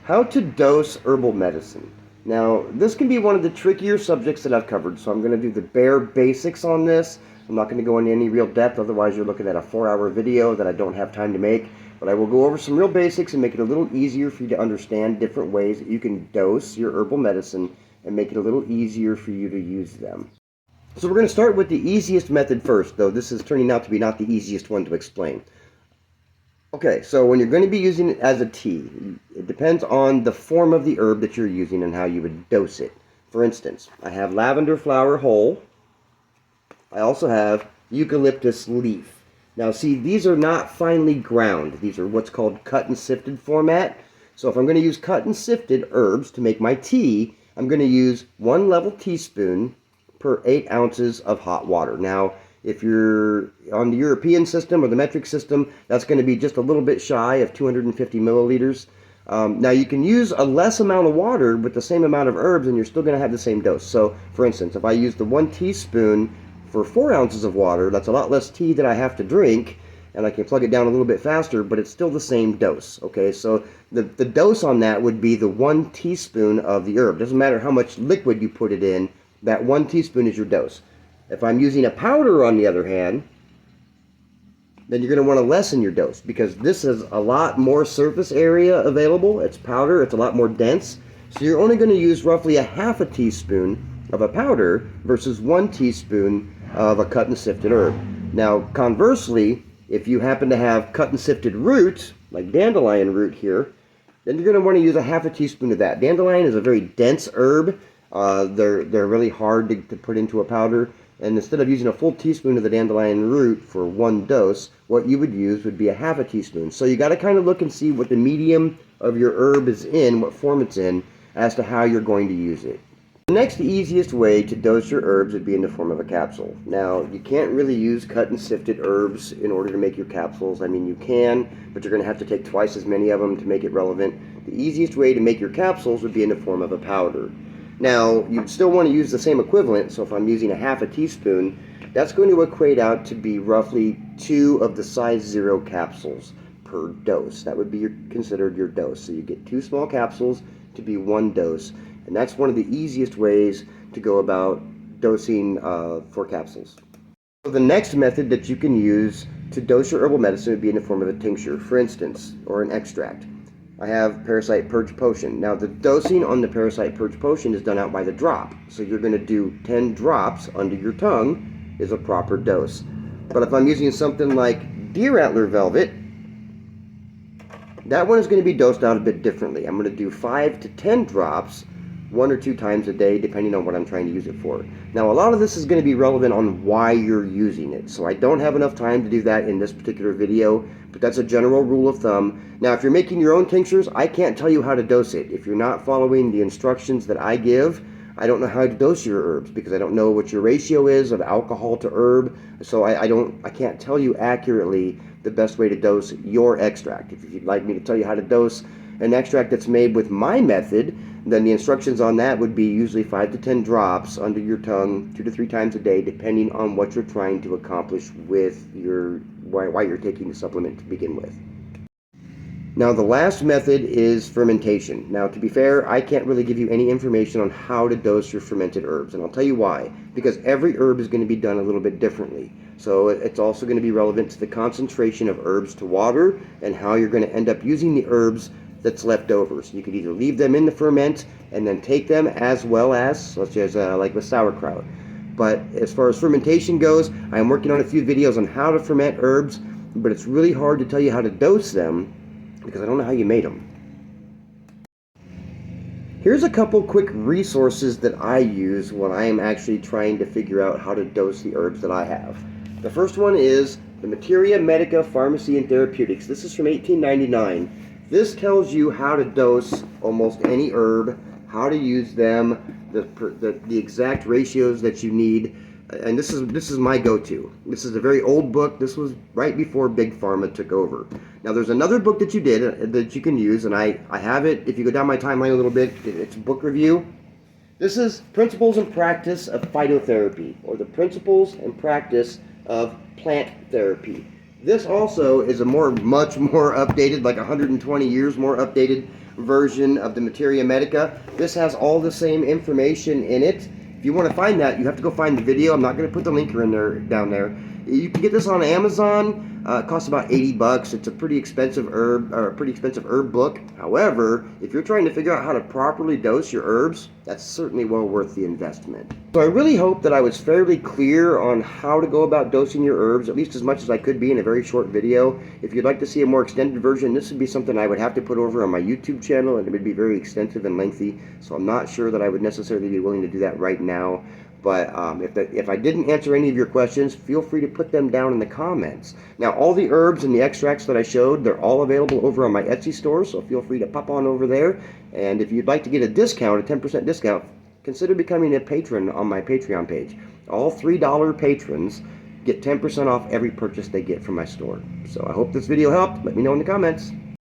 How to dose herbal medicine. Now, this can be one of the trickier subjects that I've covered, so I'm going to do the bare basics on this. I'm not going to go into any real depth, otherwise you're looking at a 4-hour video that I don't have time to make. But I will go over some real basics and make it a little easier for you to understand different ways that you can dose your herbal medicine and make it a little easier for you to use them. So we're going to start with the easiest method first, though this is turning out to be not the easiest one to explain. Okay, so when you're going to be using it as a tea, it depends on the form of the herb that you're using and how you would dose it. For instance, I have lavender flower whole. I also have eucalyptus leaf. Now see, these are not finely ground. These are what's called cut and sifted format. So if I'm going to use cut and sifted herbs to make my tea, I'm going to use 1 level teaspoon per 8 ounces of hot water. Now, if you're on the European system or the metric system, that's going to be just a little bit shy of 250 milliliters. Now, you can use a less amount of water with the same amount of herbs, and you're still going to have the same dose. So, for instance, if I use the 1 teaspoon for 4 ounces of water, that's a lot less tea that I have to drink, and I can plug it down a little bit faster, but it's still the same dose. Okay, so the dose on that would be the 1 teaspoon of the herb. Doesn't matter how much liquid you put it in, that 1 teaspoon is your dose. If I'm using a powder, on the other hand, then you're going to want to lessen your dose because this is a lot more surface area available. It's powder, it's a lot more dense. So you're only going to use roughly a half a teaspoon of a powder versus 1 teaspoon of a cut and sifted herb. Now, conversely, if you happen to have cut and sifted root, like dandelion root here, then you're going to want to use a half a teaspoon of that. Dandelion is a very dense herb. They're really hard to put into a powder. And instead of using a full teaspoon of the dandelion root for 1 dose, what you would use would be a half a teaspoon. So you got to kind of look and see what the medium of your herb is in, what form it's in, as to how you're going to use it. The next easiest way to dose your herbs would be in the form of a capsule. Now, you can't really use cut and sifted herbs in order to make your capsules. I mean, you can, but you're going to have to take twice as many of them to make it relevant. The easiest way to make your capsules would be in the form of a powder. Now, you'd still want to use the same equivalent, so if I'm using a half a teaspoon, that's going to equate out to be roughly 2 of the size 0 capsules per dose. That would be considered your dose. So you get 2 small capsules to be 1 dose, and that's one of the easiest ways to go about dosing for capsules. So the next method that you can use to dose your herbal medicine would be in the form of a tincture, for instance, or an extract. I have Parasite Purge Potion. Now, the dosing on the Parasite Purge Potion is done out by the drop. So you're going to do 10 drops under your tongue is a proper dose. But if I'm using something like Deer Antler Velvet, that one is going to be dosed out a bit differently. I'm going to do 5 to 10 drops 1 or 2 times a day, depending on what I'm trying to use it for. Now, a lot of this is going to be relevant on why you're using it. So I don't have enough time to do that in this particular video, but that's a general rule of thumb. Now, if you're making your own tinctures, I can't tell you how to dose it. If you're not following the instructions that I give, I don't know how to dose your herbs because I don't know what your ratio is of alcohol to herb. So I can't tell you accurately the best way to dose your extract. If you'd like me to tell you how to dose an extract that's made with my method, then the instructions on that would be usually 5 to 10 drops under your tongue 2 to 3 times a day, depending on what you're trying to accomplish with why you're taking the supplement to begin with. Now, the last method is fermentation. Now, to be fair, I can't really give you any information on how to dose your fermented herbs, and I'll tell you why. Because every herb is going to be done a little bit differently. So it's also going to be relevant to the concentration of herbs to water and how you're going to end up using the herbs that's left over. So you could either leave them in the ferment and then take them, as well as, such as like with sauerkraut. But as far as fermentation goes, I'm working on a few videos on how to ferment herbs, but it's really hard to tell you how to dose them because I don't know how you made them. Here's a couple quick resources that I use when I am actually trying to figure out how to dose the herbs that I have. The first one is the Materia Medica Pharmacy and Therapeutics. This is from 1899. This tells you how to dose almost any herb, how to use them, the exact ratios that you need, and this is my go-to. This is a very old book. This was right before Big Pharma took over. Now, there's another book that you can use, and I have it. If you go down my timeline a little bit, it's a book review. This is Principles and Practice of Phytotherapy, or the Principles and Practice of Plant Therapy. This also is a much more updated, like 120 years more updated version of the Materia Medica. This has all the same information in it. If you want to find that, you have to go find the video. I'm not going to put the link in there down there. You can get this on Amazon. It costs about 80 bucks. It's a pretty expensive herb book. However, if you're trying to figure out how to properly dose your herbs, that's certainly well worth the investment. So I really hope that I was fairly clear on how to go about dosing your herbs, at least as much as I could be in a very short video. If you'd like to see a more extended version, this would be something I would have to put over on my YouTube channel, and it would be very extensive and lengthy. So I'm not sure that I would necessarily be willing to do that right now. But if I didn't answer any of your questions, feel free to put them down in the comments. Now, all the herbs and the extracts that I showed, they're all available over on my Etsy store, so feel free to pop on over there. And if you'd like to get a discount, a 10% discount, consider becoming a patron on my Patreon page. All $3 patrons get 10% off every purchase they get from my store. So I hope this video helped. Let me know in the comments.